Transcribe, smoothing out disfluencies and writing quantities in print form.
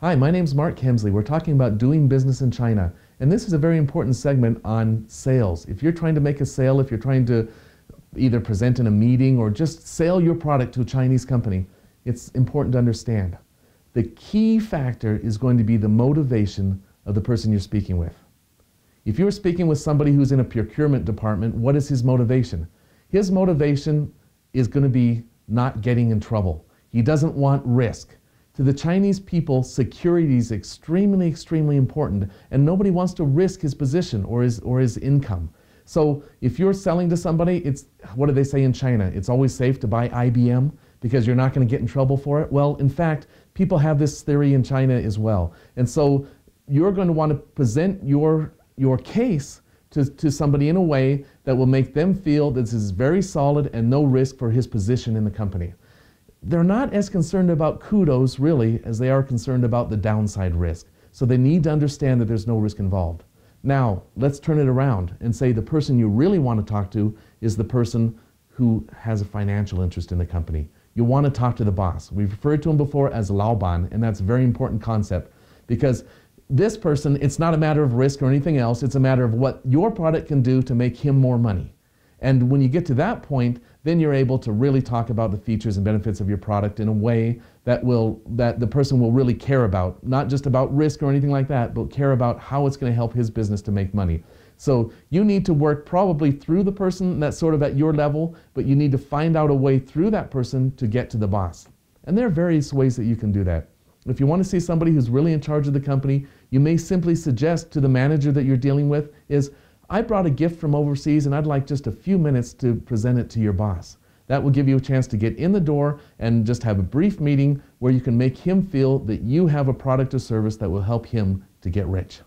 Hi, my name's Mark Kemsley. We're talking about doing business in China. And this is a very important segment on sales. If you're trying to make a sale, if you're trying to either present in a meeting or just sell your product to a Chinese company, it's important to understand. The key factor is going to be the motivation of the person you're speaking with. If you're speaking with somebody who's in a procurement department, what is his motivation? His motivation is going to be not getting in trouble. He doesn't want risk. To the Chinese people, security is extremely, extremely important, and nobody wants to risk his position or his income. So if you're selling to somebody, what do they say in China? It's always safe to buy IBM because you're not going to get in trouble for it. Well, in fact, people have this theory in China as well. And so you're going to want to present your case to somebody in a way that will make them feel that this is very solid and no risk for his position in the company. They're not as concerned about kudos, really, as they are concerned about the downside risk. So they need to understand that there's no risk involved. Now, let's turn it around and say the person you really want to talk to is the person who has a financial interest in the company. You want to talk to the boss. We've referred to him before as Laoban, and that's a very important concept because this person, it's not a matter of risk or anything else. It's a matter of what your product can do to make him more money. And when you get to that point, then you're able to really talk about the features and benefits of your product in a way that the person will really care about, not just about risk or anything like that, but care about how it's going to help his business to make money. So you need to work probably through the person that's sort of at your level, but you need to find out a way through that person to get to the boss. And there are various ways that you can do that. If you want to see somebody who's really in charge of the company, you may simply suggest to the manager that you're dealing with is, I brought a gift from overseas and I'd like just a few minutes to present it to your boss. That will give you a chance to get in the door and just have a brief meeting where you can make him feel that you have a product or service that will help him to get rich.